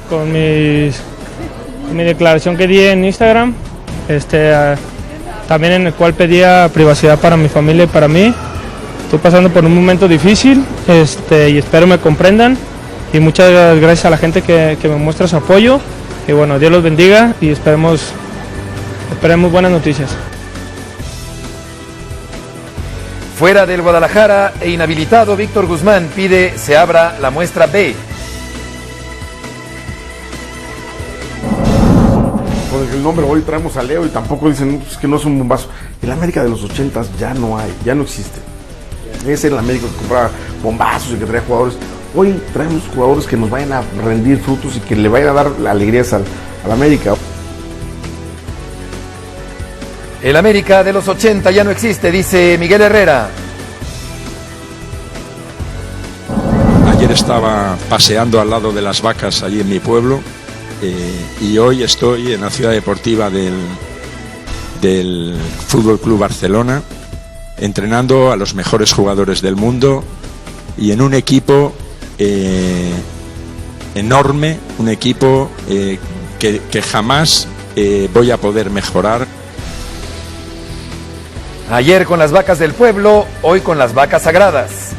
Con mi declaración que di en Instagram, también en el cual pedía privacidad para mi familia y para mí. Estoy pasando por un momento difícil y espero me comprendan, y muchas gracias a la gente que me muestra su apoyo, y bueno, Dios los bendiga y esperemos buenas noticias. Fuera del Guadalajara e inhabilitado, Víctor Guzmán pide se abra la muestra B. Con el nombre hoy traemos a Leo y tampoco dicen que no es un bombazo. El América de los 80s ya no hay, ya no existe. Ese era el América que compraba bombazos y que traía jugadores. Hoy traemos jugadores que nos vayan a rendir frutos y que le vayan a dar alegrías al América. El América de los 80 ya no existe, dice Miguel Herrera. Ayer estaba paseando al lado de las vacas allí en mi pueblo y hoy estoy en la ciudad deportiva del Fútbol Club Barcelona, entrenando a los mejores jugadores del mundo y en un equipo enorme, un equipo que jamás voy a poder mejorar. Ayer con las vacas del pueblo, hoy con las vacas sagradas.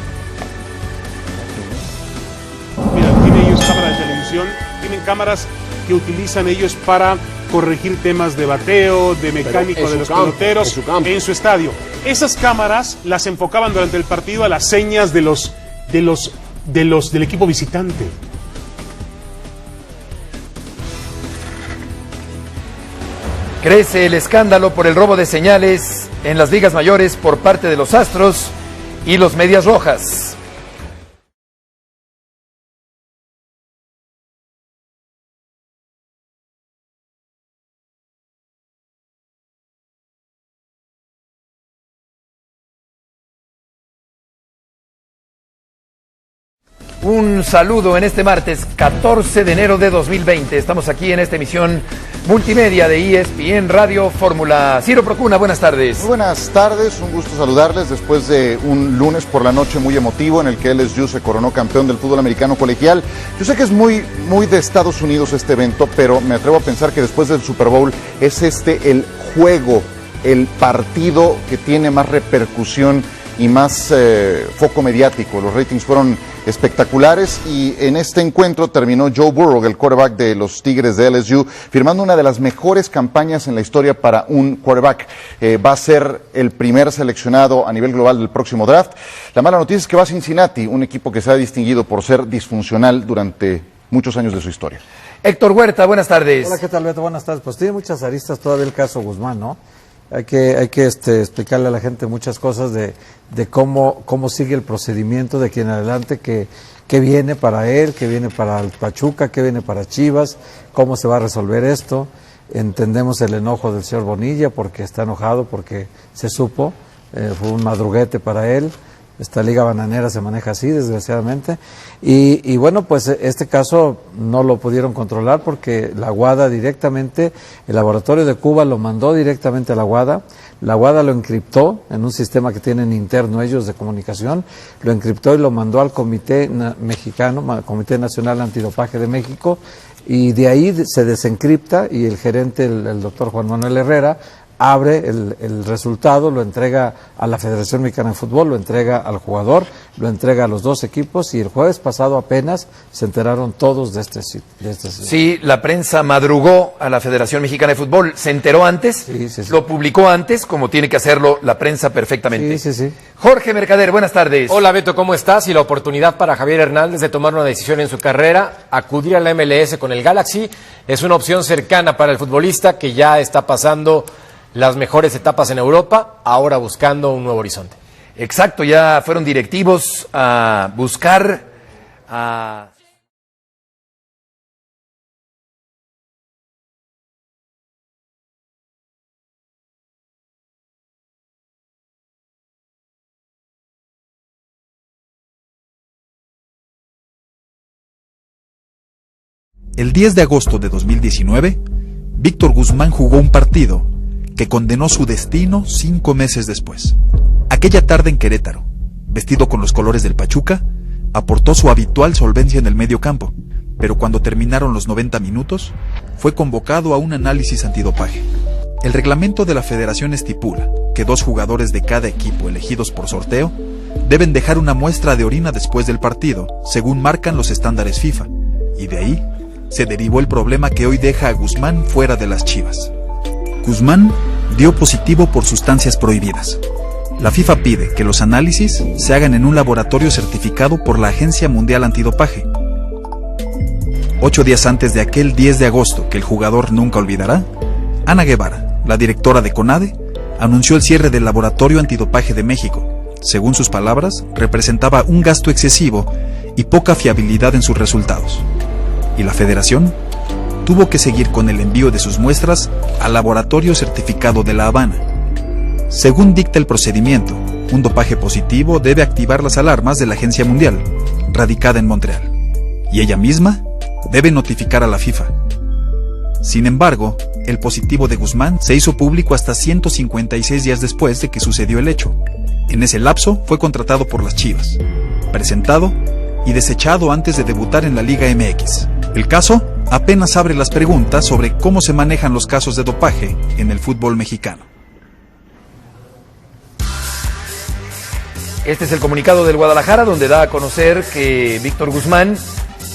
Mira, tienen ellos cámaras de televisión, tienen cámaras que utilizan ellos para corregir temas de bateo, de mecánico de los peloteros en su estadio. Esas cámaras las enfocaban durante el partido a las señas del equipo visitante. Crece el escándalo por el robo de señales en las ligas mayores por parte de los Astros y los Medias Rojas. Un saludo en este martes 14 de enero de 2020. Estamos aquí en esta emisión multimedia de ESPN Radio Fórmula. Ciro Procuna, buenas tardes. Muy buenas tardes, un gusto saludarles después de un lunes por la noche muy emotivo en el que LSU se coronó campeón del fútbol americano colegial. Yo sé que es muy de Estados Unidos este evento, pero me atrevo a pensar que después del Super Bowl es el juego, el partido que tiene más repercusión y más foco mediático. Los ratings fueron espectaculares y en este encuentro terminó Joe Burrow, el quarterback de los Tigres de LSU, firmando una de las mejores campañas en la historia para un quarterback. Va a ser el primer seleccionado a nivel global del próximo draft. La mala noticia es que va a Cincinnati, un equipo que se ha distinguido por ser disfuncional durante muchos años de su historia. Héctor Huerta, buenas tardes. Hola, ¿qué tal, Beto? Buenas tardes. Pues tiene muchas aristas todavía el caso Guzmán, ¿no? Hay que explicarle a la gente muchas cosas de cómo sigue el procedimiento de aquí en adelante, que viene para él, que viene para el Pachuca, que viene para Chivas, cómo se va a resolver esto. Entendemos el enojo del señor Bonilla porque está enojado, porque se supo, fue un madruguete para él. Esta liga bananera se maneja así, desgraciadamente. Y bueno, pues este caso no lo pudieron controlar porque la WADA directamente, el laboratorio de Cuba lo mandó directamente a la WADA lo encriptó en un sistema que tienen interno ellos de comunicación, lo encriptó y lo mandó al Comité Mexicano, Comité Nacional Antidopaje de México, y de ahí se desencripta y el gerente, el doctor Juan Manuel Herrera, abre el resultado, lo entrega a la Federación Mexicana de Fútbol, lo entrega al jugador, lo entrega a los dos equipos y el jueves pasado apenas se enteraron todos de este sitio. Sí, la prensa madrugó a la Federación Mexicana de Fútbol, se enteró antes, sí. Lo publicó antes, como tiene que hacerlo la prensa perfectamente. Sí. Jorge Mercader, buenas tardes. Hola Beto, ¿cómo estás? Y la oportunidad para Javier Hernández de tomar una decisión en su carrera, acudir a la MLS con el Galaxy, es una opción cercana para el futbolista que ya está pasando las mejores etapas en Europa, ahora buscando un nuevo horizonte. Exacto, ya fueron directivos a buscar a... El 10 de agosto de 2019, Víctor Guzmán jugó un partido que condenó su destino 5 meses después. Aquella tarde en Querétaro, vestido con los colores del Pachuca, aportó su habitual solvencia en el medio campo, pero cuando terminaron los 90 minutos, fue convocado a un análisis antidopaje. El reglamento de la federación estipula que 2 jugadores de cada equipo elegidos por sorteo deben dejar una muestra de orina después del partido, según marcan los estándares FIFA, y de ahí se derivó el problema que hoy deja a Guzmán fuera de las Chivas. Guzmán dio positivo por sustancias prohibidas. La FIFA pide que los análisis se hagan en un laboratorio certificado por la Agencia Mundial Antidopaje. 8 días antes de aquel 10 de agosto que el jugador nunca olvidará, Ana Guevara, la directora de CONADE, anunció el cierre del Laboratorio Antidopaje de México. Según sus palabras, representaba un gasto excesivo y poca fiabilidad en sus resultados. Y la federación tuvo que seguir con el envío de sus muestras al laboratorio certificado de La Habana. Según dicta el procedimiento, un dopaje positivo debe activar las alarmas de la Agencia Mundial, radicada en Montreal, y ella misma debe notificar a la FIFA. Sin embargo, el positivo de Guzmán se hizo público hasta 156 días después de que sucedió el hecho. En ese lapso fue contratado por las Chivas, presentado y desechado antes de debutar en la Liga MX. El caso apenas abre las preguntas sobre cómo se manejan los casos de dopaje en el fútbol mexicano. Este es el comunicado del Guadalajara, donde da a conocer que Víctor Guzmán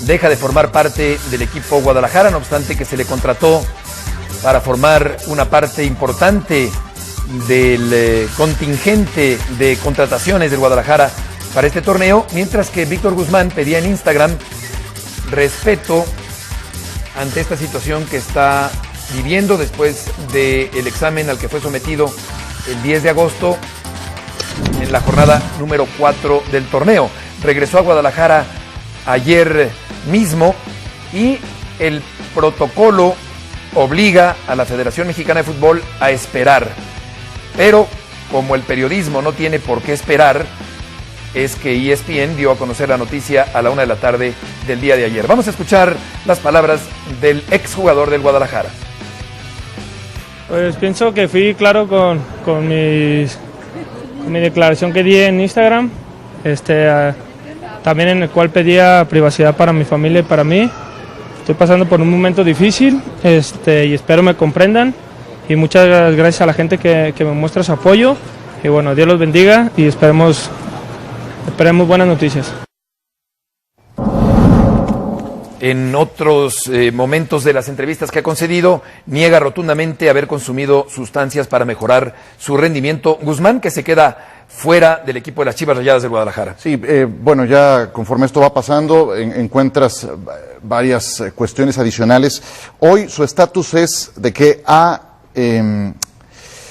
deja de formar parte del equipo Guadalajara, no obstante que se le contrató para formar una parte importante del contingente de contrataciones del Guadalajara para este torneo, mientras que Víctor Guzmán pedía en Instagram respeto ante esta situación que está viviendo después del examen al que fue sometido el 10 de agosto en la jornada número 4 del torneo. Regresó a Guadalajara ayer mismo y el protocolo obliga a la Federación Mexicana de Fútbol a esperar. Pero como el periodismo no tiene por qué esperar, es que ESPN dio a conocer la noticia a la 1 de la tarde del día de ayer. Vamos a escuchar las palabras del exjugador del Guadalajara. Pues pienso que fui claro con mi declaración que di en Instagram, también en el cual pedía privacidad para mi familia y para mí. Estoy pasando por un momento difícil y espero me comprendan, y muchas gracias a la gente que me muestra su apoyo, y bueno, Dios los bendiga y esperemos buenas noticias. En otros momentos de las entrevistas que ha concedido, niega rotundamente haber consumido sustancias para mejorar su rendimiento. Guzmán, que se queda fuera del equipo de las Chivas Rayadas del Guadalajara. Sí, bueno, ya conforme esto va pasando, encuentras varias cuestiones adicionales. Hoy su estatus es de que ha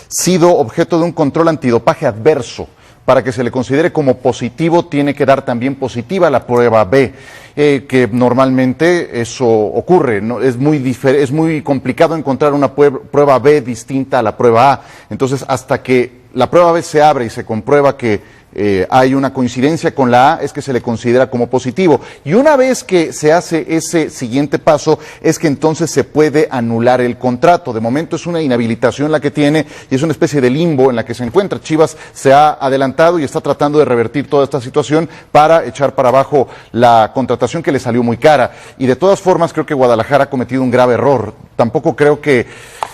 sido objeto de un control antidopaje adverso. Para que se le considere como positivo, tiene que dar también positiva la prueba B, que normalmente eso ocurre, ¿no? Es muy complicado encontrar una prueba B distinta a la prueba A. Entonces, hasta que la prueba B se abre y se comprueba que hay una coincidencia con la A, es que se le considera como positivo. Y una vez que se hace ese siguiente paso, es que entonces se puede anular el contrato. De momento es una inhabilitación la que tiene y es una especie de limbo en la que se encuentra. Chivas se ha adelantado y está tratando de revertir toda esta situación para echar para abajo la contratación que le salió muy cara. Y de todas formas creo que Guadalajara ha cometido un grave error. Tampoco creo que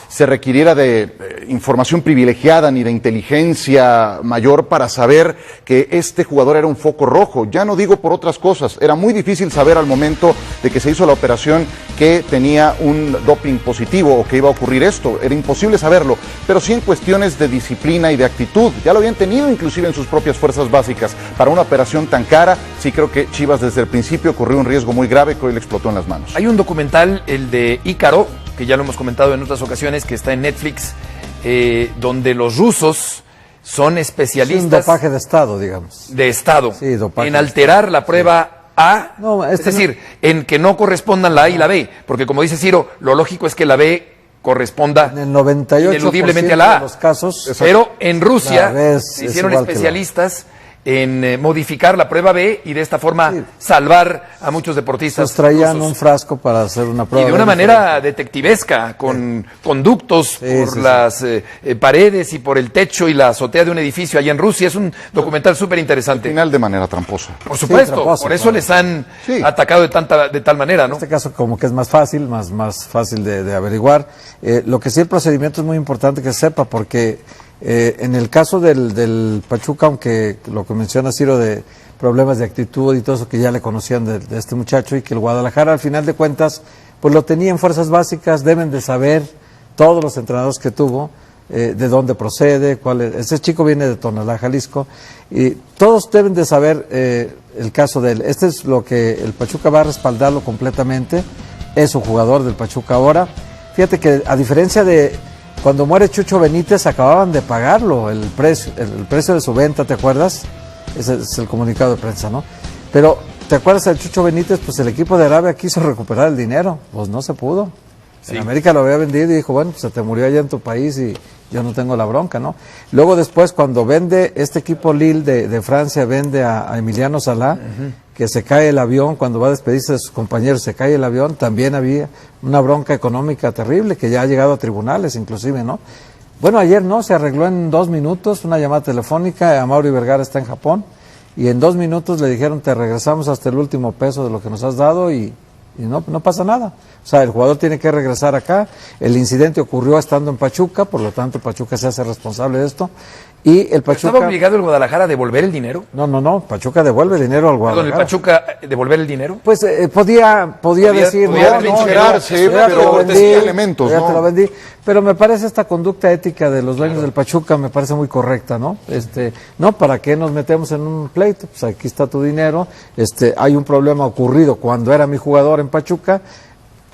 se requiriera de información privilegiada ni de inteligencia mayor para saber que este jugador era un foco rojo. Ya no digo por otras cosas, era muy difícil saber al momento de que se hizo la operación que tenía un doping positivo o que iba a ocurrir esto. Era imposible saberlo, pero sí en cuestiones de disciplina y de actitud. Ya lo habían tenido inclusive en sus propias fuerzas básicas. Para una operación tan cara, sí creo que Chivas desde el principio corrió un riesgo muy grave que hoy le explotó en las manos. Hay un documental, el de Ícaro, que ya lo hemos comentado en otras ocasiones, que está en Netflix, donde los rusos son especialistas... Es un dopaje de Estado, digamos. De Estado. Sí, dopaje. En alterar la prueba A, no, es decir, en que no correspondan la A y la B, porque como dice Ciro, lo lógico es que la B corresponda en el 98% ineludiblemente a la A. de los casos, pero en Rusia se hicieron especialistas en modificar la prueba B y de esta forma salvar a muchos deportistas. Pues traían un frasco para hacer una prueba. Y de una manera detectivesca, con conductos por las paredes y por el techo y la azotea de un edificio allá en Rusia. Es un documental súper interesante. Al final de manera tramposa. Por supuesto, por eso les han atacado de tal manera, ¿no? En este caso como que es más fácil, más fácil de averiguar. Lo que sí, el procedimiento es muy importante que se sepa, porque en el caso del Pachuca, aunque lo que menciona Ciro de problemas de actitud y todo eso que ya le conocían de este muchacho, y que el Guadalajara al final de cuentas pues lo tenía en fuerzas básicas, deben de saber todos los entrenadores que tuvo, de dónde procede, ese chico viene de Tonalá, Jalisco, y todos deben de saber el caso de él. Este es lo que el Pachuca va a respaldarlo completamente, es un jugador del Pachuca ahora. Fíjate que a diferencia de cuando muere Chucho Benítez, acababan de pagarlo, el precio de su venta, ¿te acuerdas? Ese es el comunicado de prensa, ¿no? Pero, ¿te acuerdas del Chucho Benítez? Pues el equipo de Arabia quiso recuperar el dinero, pues no se pudo. Sí. En América lo había vendido y dijo, bueno, pues se te murió allá en tu país y yo no tengo la bronca, ¿no? Luego después, cuando vende este equipo Lille de Francia, vende a Emiliano Sala, que se cae el avión, cuando va a despedirse de sus compañeros, se cae el avión, también había una bronca económica terrible que ya ha llegado a tribunales inclusive, ¿no? Bueno, ayer no, se arregló en 2 minutos, una llamada telefónica, Amaury Vergara está en Japón, y en 2 minutos le dijeron, te regresamos hasta el último peso de lo que nos has dado y no pasa nada. O sea, el jugador tiene que regresar acá. El incidente ocurrió estando en Pachuca, por lo tanto Pachuca se hace responsable de esto. Y el Pachuca... ¿Estaba obligado el Guadalajara a devolver el dinero? No, Pachuca devuelve el dinero al Guadalajara. ¿Perdón, el Pachuca devolver el dinero? Pues podía decir, pero tenía elementos, ya te lo vendí. Pero me parece esta conducta ética de los dueños del Pachuca me parece muy correcta, ¿no? No, ¿para qué nos metemos en un pleito? Pues aquí está tu dinero. Hay un problema ocurrido cuando era mi jugador en Pachuca.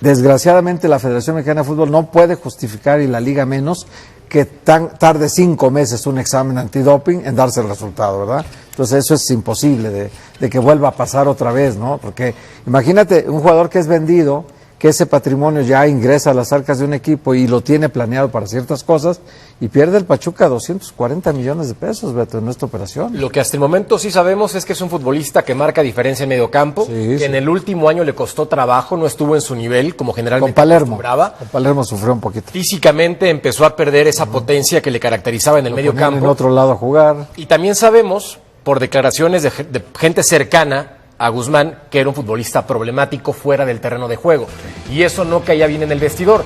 Desgraciadamente la Federación Mexicana de Fútbol no puede justificar, y la Liga menos, que tarde 5 meses un examen antidoping en darse el resultado, ¿verdad? Entonces eso es imposible de que vuelva a pasar otra vez, ¿no? Porque imagínate un jugador que es vendido, que ese patrimonio ya ingresa a las arcas de un equipo y lo tiene planeado para ciertas cosas, y pierde el Pachuca 240 millones de pesos, Beto, en esta operación. Lo que hasta el momento sí sabemos es que es un futbolista que marca diferencia en medio campo, que en el último año le costó trabajo, no estuvo en su nivel como generalmente acostumbraba. Con Palermo sufrió un poquito. Físicamente empezó a perder esa potencia que le caracterizaba en el medio campo. En otro lado a jugar. Y también sabemos, por declaraciones de gente cercana a Guzmán, que era un futbolista problemático fuera del terreno de juego, y eso no caía bien en el vestidor.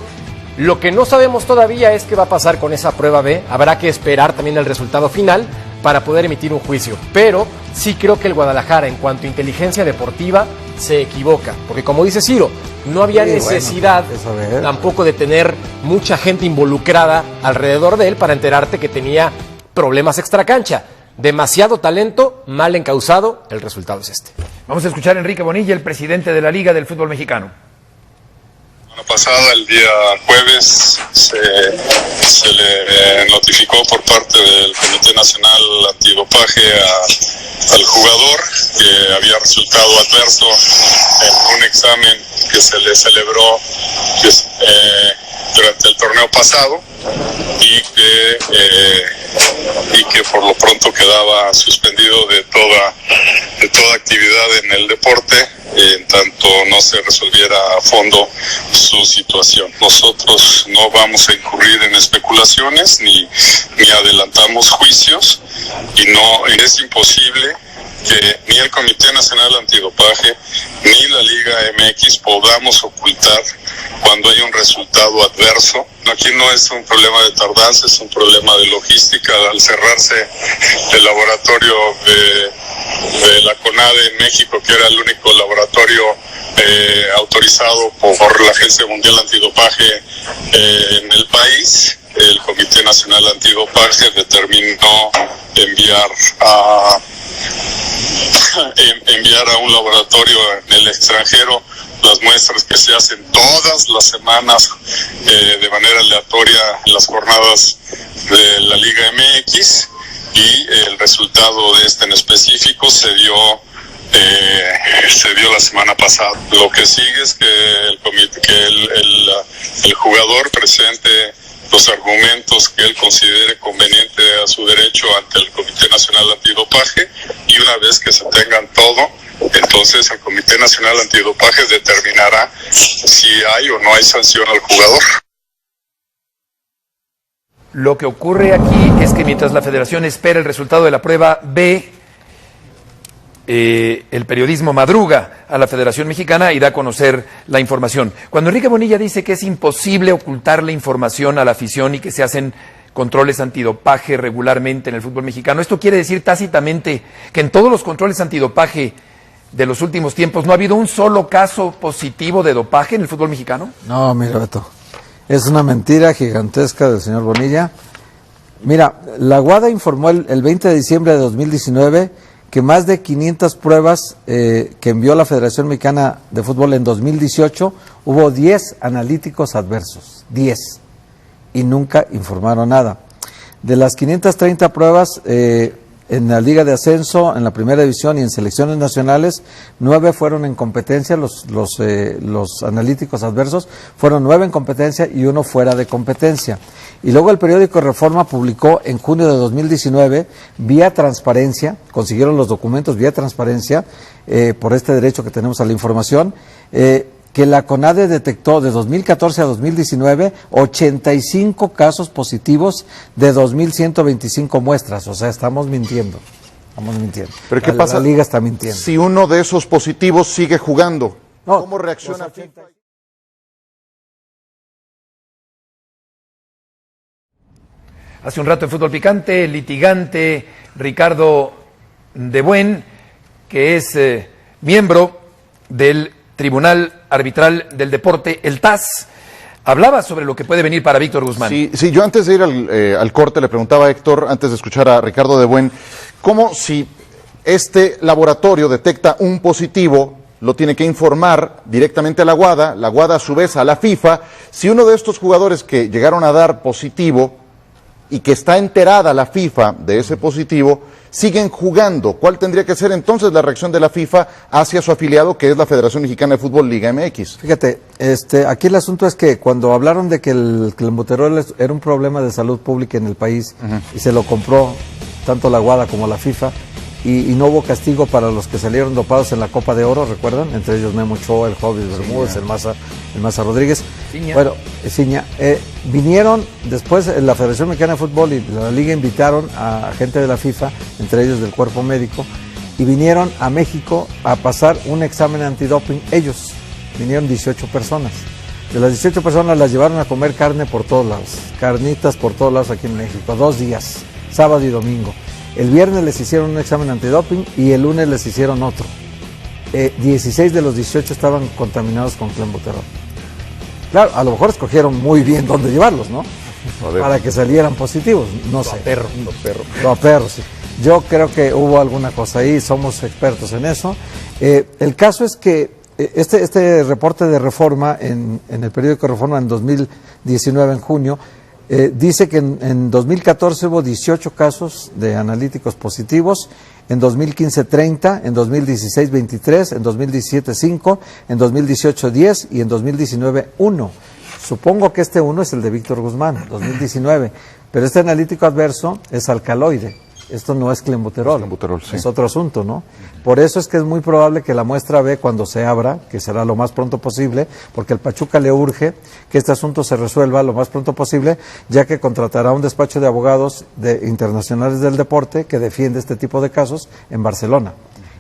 Lo que no sabemos todavía es qué va a pasar con esa prueba B. Habrá que esperar también el resultado final para poder emitir un juicio, pero sí creo que el Guadalajara, en cuanto a inteligencia deportiva, se equivoca, porque como dice Ciro, no había necesidad tampoco de tener mucha gente involucrada alrededor de él para enterarte que tenía problemas extracancha. Demasiado talento, mal encausado, el resultado es este. Vamos a escuchar a Enrique Bonilla, el presidente de la Liga del Fútbol Mexicano. La semana pasada, el día jueves, se le notificó por parte del Comité Nacional Antidopaje al jugador que había resultado adverso en un examen que se le celebró durante el torneo pasado y que por lo pronto quedaba suspendido de toda actividad en el deporte en tanto no se resolviera a fondo su situación. Nosotros no vamos a incurrir en especulaciones ni adelantamos juicios, y no es imposible que ni el Comité Nacional Antidopaje ni la Liga MX podamos ocultar cuando hay un resultado adverso. Aquí no es un problema de tardanza, es un problema de logística. Al cerrarse el laboratorio de la CONADE en México, que era el único laboratorio autorizado por la Agencia Mundial Antidopaje en el país, el Comité Nacional Antidopaje determinó enviar a un laboratorio en el extranjero las muestras que se hacen todas las semanas de manera aleatoria en las jornadas de la Liga MX, y el resultado de este en específico se dio la semana pasada. Lo que sigue es que el jugador presente los argumentos que él considere conveniente a su derecho ante el Comité Nacional Antidopaje, y una vez que se tengan todo, entonces el Comité Nacional Antidopaje determinará si hay o no hay sanción al jugador. Lo que ocurre aquí es que mientras la federación espera el resultado de la prueba B, el periodismo madruga a la Federación Mexicana y da a conocer la información. Cuando Enrique Bonilla dice que es imposible ocultar la información a la afición y que se hacen controles antidopaje regularmente en el fútbol mexicano, esto quiere decir tácitamente que en todos los controles antidopaje de los últimos tiempos no ha habido un solo caso positivo de dopaje en el fútbol mexicano. No, mira, Beto, es una mentira gigantesca del señor Bonilla. Mira, la WADA informó el 20 de diciembre de 2019 que más de 500 pruebas que envió la Federación Mexicana de Fútbol en 2018, hubo 10 analíticos adversos, 10, y nunca informaron nada. De las 530 pruebas en la Liga de Ascenso, en la Primera División y en selecciones nacionales, 9 fueron en competencia, los analíticos adversos, fueron 9 en competencia y 1 fuera de competencia. Y luego el periódico Reforma publicó en junio de 2019, vía transparencia, consiguieron los documentos vía transparencia, por este derecho que tenemos a la información, que la CONADE detectó de 2014 a 2019 85 casos positivos de 2.125 muestras. O sea, estamos mintiendo. ¿Pero qué pasa? La Liga está mintiendo. Si uno de esos positivos sigue jugando, no, ¿cómo reacciona FIFA? Hace un rato en Fútbol Picante, el litigante Ricardo de Buen, que es miembro del Tribunal Arbitral del Deporte, el TAS, hablaba sobre lo que puede venir para Víctor Guzmán. Sí, yo antes de ir al corte le preguntaba a Héctor, antes de escuchar a Ricardo de Buen, ¿cómo si este laboratorio detecta un positivo, lo tiene que informar directamente a la WADA a su vez a la FIFA, si uno de estos jugadores que llegaron a dar positivo y que está enterada la FIFA de ese positivo, siguen jugando? ¿Cuál tendría que ser entonces la reacción de la FIFA hacia su afiliado, que es la Federación Mexicana de Fútbol, Liga MX? Fíjate, aquí el asunto es que cuando hablaron de que el clenbuterol era un problema de salud pública en el país, y se lo compró tanto la WADA como la FIFA, y no hubo castigo para los que salieron dopados en la Copa de Oro, ¿recuerdan? Entre ellos Memo Ochoa, el Jovis Bermúdez, el Maza Rodríguez. Ciña. Bueno, Ciña, vinieron después la Federación Mexicana de Fútbol y la Liga invitaron a gente de la FIFA, entre ellos del cuerpo médico, y vinieron a México a pasar un examen antidoping. Ellos vinieron 18 personas. De las 18 personas las llevaron a comer carne por todos lados, carnitas por todos lados aquí en México, 2 días, sábado y domingo. El viernes les hicieron un examen antidoping y el lunes les hicieron otro. 16 de los 18 estaban contaminados con clenbuterol. Claro, a lo mejor escogieron muy bien dónde llevarlos, ¿no? Para que salieran positivos, no sé. A perros, sí. Yo creo que hubo alguna cosa ahí, somos expertos en eso. El caso es que este reporte de Reforma, en el periódico Reforma en 2019, en junio, dice que en 2014 hubo 18 casos de analíticos positivos, en 2015 30, en 2016 23, en 2017 5, en 2018 10 y en 2019 1. Supongo que este 1 es el de Víctor Guzmán, 2019, pero este analítico adverso es alcaloide. Esto no es clenbuterol, sí. Es otro asunto, ¿no? Por eso es que es muy probable que la muestra B, cuando se abra, que será lo más pronto posible, porque el Pachuca le urge que este asunto se resuelva lo más pronto posible, ya que contratará un despacho de abogados internacionales del deporte que defiende este tipo de casos en Barcelona.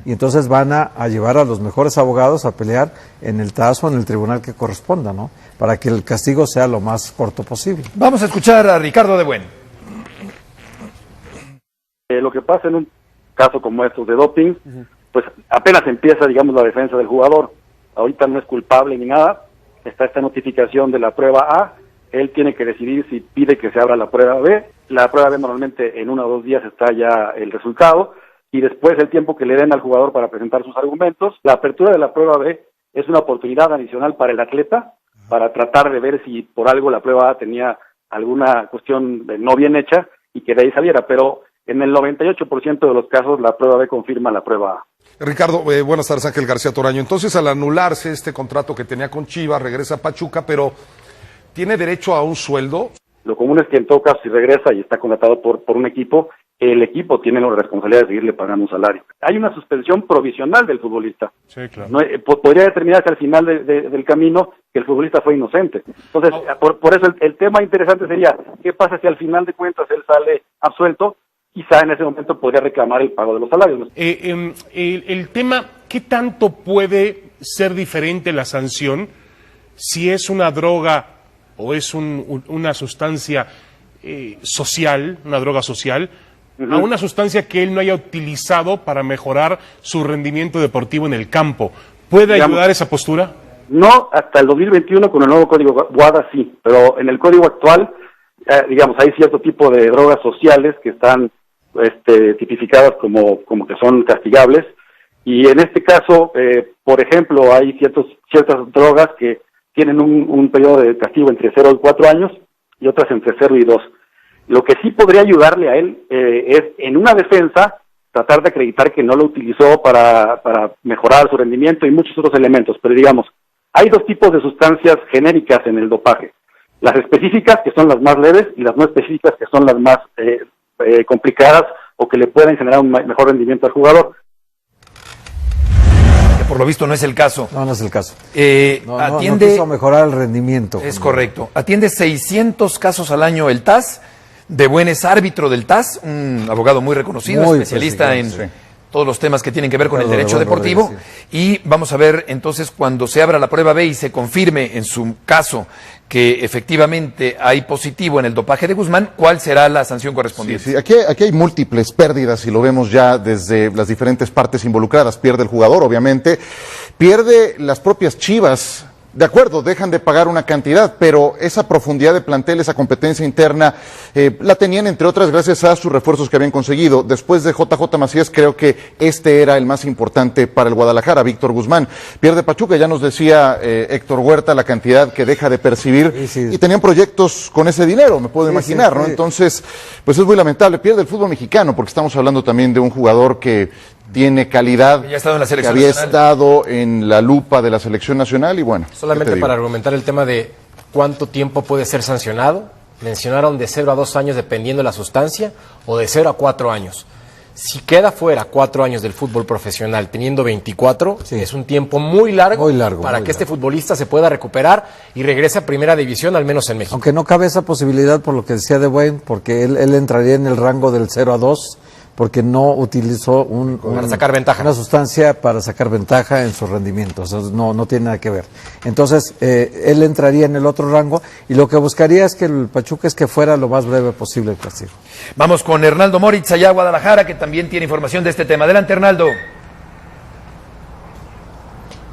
Y entonces van a llevar a los mejores abogados a pelear en el TAS o en el tribunal que corresponda, ¿no? Para que el castigo sea lo más corto posible. Vamos a escuchar a Ricardo de Buen. Lo que pasa en un caso como estos de doping, pues apenas empieza, digamos, la defensa del jugador. Ahorita no es culpable ni nada, está esta notificación de la prueba A, él tiene que decidir si pide que se abra la prueba B. La prueba B normalmente en 1 o 2 días está ya el resultado, y después el tiempo que le den al jugador para presentar sus argumentos. La apertura de la prueba B es una oportunidad adicional para el atleta, para tratar de ver si por algo la prueba A tenía alguna cuestión no bien hecha y que de ahí saliera, pero en el 98% de los casos la prueba B confirma la prueba A. Ricardo, buenas tardes, Ángel García Toraño. Entonces, al anularse este contrato que tenía con Chivas, regresa a Pachuca, pero ¿tiene derecho a un sueldo? Lo común es que en todo caso, si regresa y está contratado por un equipo, el equipo tiene la responsabilidad de seguirle pagando un salario. Hay una suspensión provisional del futbolista. Sí, claro. No, podría determinarse al final del camino que el futbolista fue inocente. Entonces, por eso el tema interesante sería, ¿qué pasa si al final de cuentas él sale absuelto? Quizá en ese momento podría reclamar el pago de los salarios. El tema, ¿qué tanto puede ser diferente la sanción si es una droga o es una sustancia social, una droga social, a una sustancia que él no haya utilizado para mejorar su rendimiento deportivo en el campo? ¿Puede ayudar esa postura? No, hasta el 2021 con el nuevo código WADA sí, pero en el código actual, hay cierto tipo de drogas sociales que están tipificadas como que son castigables, y en este caso, por ejemplo, hay ciertas drogas que tienen un periodo de castigo entre 0 y 4 años y otras entre 0 y 2. Lo que sí podría ayudarle a él es, en una defensa, tratar de acreditar que no lo utilizó para mejorar su rendimiento y muchos otros elementos. Pero digamos, hay dos tipos de sustancias genéricas en el dopaje. Las específicas, que son las más leves, y las no específicas, que son las más complicadas o que le pueden generar un mejor rendimiento al jugador. Que por lo visto no es el caso. No es el caso. No quiso mejorar el rendimiento. Es correcto. Atiende 600 casos al año el TAS. De Buen es árbitro del TAS, un abogado muy reconocido, especialista en todos los temas que tienen que ver con el derecho deportivo. Y vamos a ver entonces, cuando se abra la prueba B y se confirme en su caso que efectivamente hay positivo en el dopaje de Guzmán, ¿cuál será la sanción correspondiente? Sí, aquí hay múltiples pérdidas y lo vemos ya desde las diferentes partes involucradas. Pierde el jugador, obviamente, pierde las propias Chivas. De acuerdo, dejan de pagar una cantidad, pero esa profundidad de plantel, esa competencia interna, la tenían, entre otras, gracias a sus refuerzos que habían conseguido. Después de JJ Macías, creo que este era el más importante para el Guadalajara, Víctor Guzmán. Pierde Pachuca, ya nos decía Héctor Huerta la cantidad que deja de percibir, y tenían proyectos con ese dinero, me puedo imaginar, ¿no? Entonces, pues es muy lamentable. Pierde el fútbol mexicano, porque estamos hablando también de un jugador que tiene calidad, que había estado en la lupa de la selección nacional, y bueno. Solamente para argumentar el tema de cuánto tiempo puede ser sancionado, mencionaron de 0 a 2 años dependiendo de la sustancia, o de 0 a 4 años. Si queda fuera 4 años del fútbol profesional teniendo 24, es un tiempo muy largo para que este futbolista se pueda recuperar y regrese a primera división, al menos en México. Aunque no cabe esa posibilidad por lo que decía De Buen, porque él entraría en el rango del 0 a 2, porque no utilizó para sacar ventaja, una sustancia para sacar ventaja en sus rendimientos. No tiene nada que ver. Entonces, él entraría en el otro rango, y lo que buscaría es que el Pachuca fuera lo más breve posible el castigo. Vamos con Hernaldo Moritz, allá a Guadalajara, que también tiene información de este tema. Adelante, Hernaldo.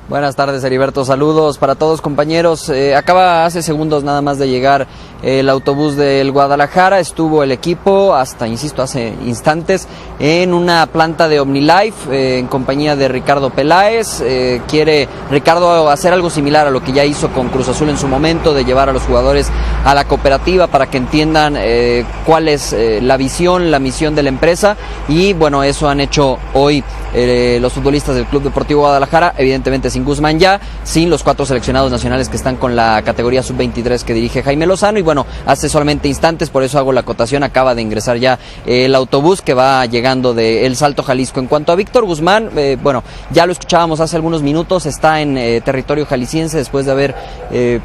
Buenas tardes, Heriberto. Saludos para todos, compañeros. Acaba hace segundos nada más de llegar el autobús del Guadalajara. Estuvo el equipo hasta, insisto, hace instantes en una planta de OmniLife en compañía de Ricardo Peláez. Quiere Ricardo hacer algo similar a lo que ya hizo con Cruz Azul en su momento, de llevar a los jugadores a la cooperativa para que entiendan cuál es la visión, la misión de la empresa. Y bueno, eso han hecho hoy los futbolistas del Club Deportivo Guadalajara, evidentemente sin Guzmán ya, sin los 4 seleccionados nacionales que están con la categoría sub-23 que dirige Jaime Lozano. Y bueno, hace solamente instantes, por eso hago la acotación, acaba de ingresar ya el autobús que va llegando de El Salto, Jalisco. En cuanto a Víctor Guzmán, bueno, ya lo escuchábamos hace algunos minutos, está en territorio jalisciense después de haber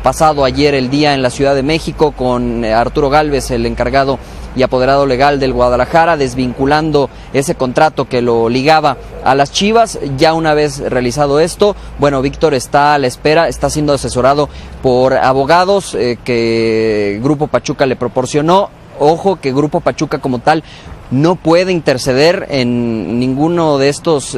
pasado ayer el día en la Ciudad de México con Arturo Gálvez, el encargado y apoderado legal del Guadalajara, desvinculando ese contrato que lo ligaba a las Chivas. Ya una vez realizado esto, bueno, Víctor está a la espera, está siendo asesorado por abogados que Grupo Pachuca le proporcionó. Ojo que Grupo Pachuca como tal no puede interceder en ninguno de estos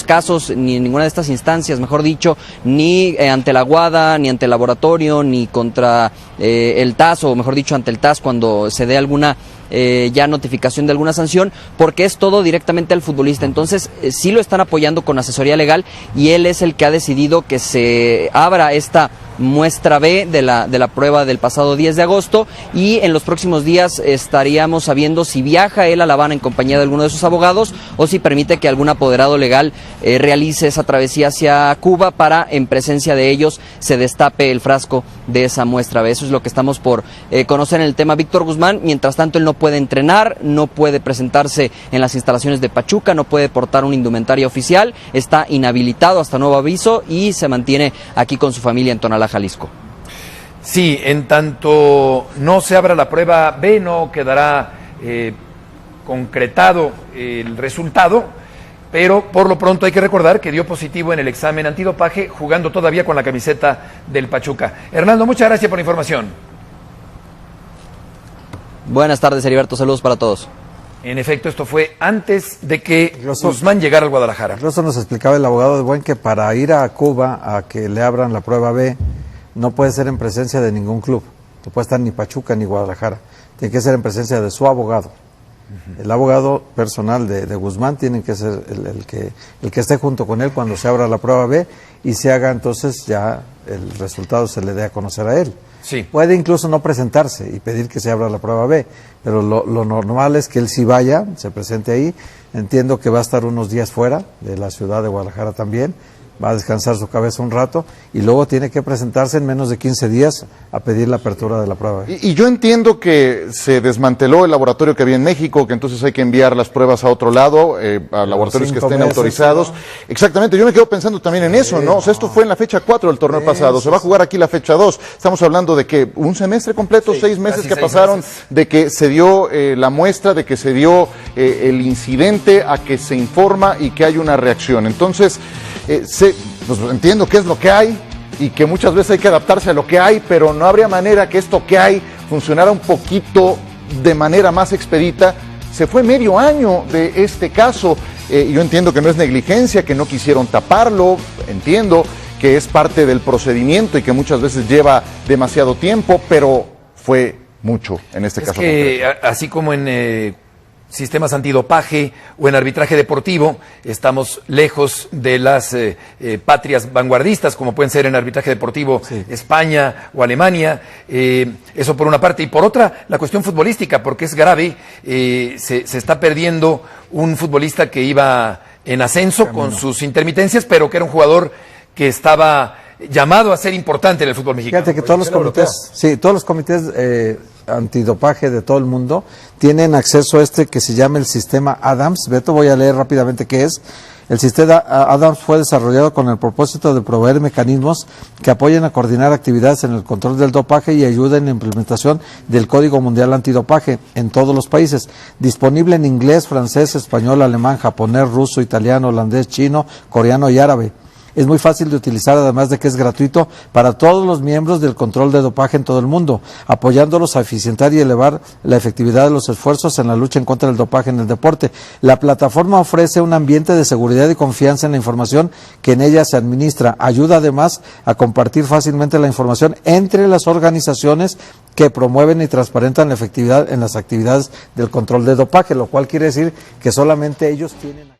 casos, ni en ninguna de estas instancias, mejor dicho, ni ante la WADA, ni ante el laboratorio, ni contra el TAS, o mejor dicho, ante el TAS cuando se dé alguna ya notificación de alguna sanción, porque es todo directamente al futbolista. Entonces sí lo están apoyando con asesoría legal, y él es el que ha decidido que se abra esta muestra B de la prueba del pasado 10 de agosto, y en los próximos días estaríamos sabiendo si viaja él a La Habana en compañía de alguno de sus abogados o si permite que algún apoderado legal realice esa travesía hacia Cuba para, en presencia de ellos, se destape el frasco de esa muestra B. Eso es lo que estamos por conocer en el tema Víctor Guzmán. Mientras tanto, él no puede entrenar, no puede presentarse en las instalaciones de Pachuca, no puede portar una indumentaria oficial, está inhabilitado hasta nuevo aviso y se mantiene aquí con su familia en Tonalá, Jalisco. Sí, en tanto no se abra la prueba B, no quedará concretado el resultado, pero por lo pronto hay que recordar que dio positivo en el examen antidopaje, jugando todavía con la camiseta del Pachuca. Hernando, muchas gracias por la información. Buenas tardes, Heriberto, saludos para todos. En efecto, esto fue antes de que Guzmán llegara al Guadalajara. Incluso nos explicaba el abogado de Buen que para ir a Cuba a que le abran la prueba B no puede ser en presencia de ningún club, no puede estar ni Pachuca ni Guadalajara, tiene que ser en presencia de su abogado. El abogado personal de Guzmán tiene que ser el que esté junto con él cuando se abra la prueba B y se haga, entonces ya el resultado se le dé a conocer a él. Sí. Puede incluso no presentarse y pedir que se abra la prueba B, pero lo normal es que él sí vaya, se presente ahí. Entiendo que va a estar unos días fuera de la ciudad de Guadalajara también, va a descansar su cabeza un rato y luego tiene que presentarse en menos de 15 días a pedir la apertura de la prueba. Y yo entiendo que se desmanteló el laboratorio que había en México, que entonces hay que enviar las pruebas a otro lado, a laboratorios que estén autorizados. ¿No? Exactamente, yo me quedo pensando también en eso, ¿no? O sea, esto fue en la fecha 4 del torneo pasado, se va a jugar aquí la fecha 2. Estamos hablando de que un semestre completo, 6 meses que pasaron de que se dio la muestra, de que se dio el incidente, a que se informa y que hay una reacción. Entonces, pues entiendo qué es lo que hay y que muchas veces hay que adaptarse a lo que hay, pero no habría manera que esto que hay funcionara un poquito de manera más expedita. Se fue medio año de este caso, yo entiendo que no es negligencia, que no quisieron taparlo, entiendo que es parte del procedimiento y que muchas veces lleva demasiado tiempo, pero fue mucho en este caso. Que, así como en sistemas antidopaje o en arbitraje deportivo, estamos lejos de las patrias vanguardistas, como pueden ser en arbitraje deportivo España o Alemania. Eso por una parte. Y por otra, la cuestión futbolística, porque es grave. Se está perdiendo un futbolista que iba en ascenso con sus intermitencias, pero que era un jugador que estaba llamado a ser importante en el fútbol mexicano. Fíjate que todos los comités antidopaje de todo el mundo tienen acceso a que se llama el sistema ADAMS. Beto, voy a leer rápidamente qué es. El sistema ADAMS fue desarrollado con el propósito de proveer mecanismos que apoyen a coordinar actividades en el control del dopaje y ayuden en la implementación del Código Mundial Antidopaje en todos los países. Disponible en inglés, francés, español, alemán, japonés, ruso, italiano, holandés, chino, coreano y árabe. Es muy fácil de utilizar, además de que es gratuito para todos los miembros del control de dopaje en todo el mundo, apoyándolos a eficientar y elevar la efectividad de los esfuerzos en la lucha en contra del dopaje en el deporte. La plataforma ofrece un ambiente de seguridad y confianza en la información que en ella se administra. Ayuda además a compartir fácilmente la información entre las organizaciones que promueven y transparentan la efectividad en las actividades del control de dopaje, lo cual quiere decir que solamente ellos tienen...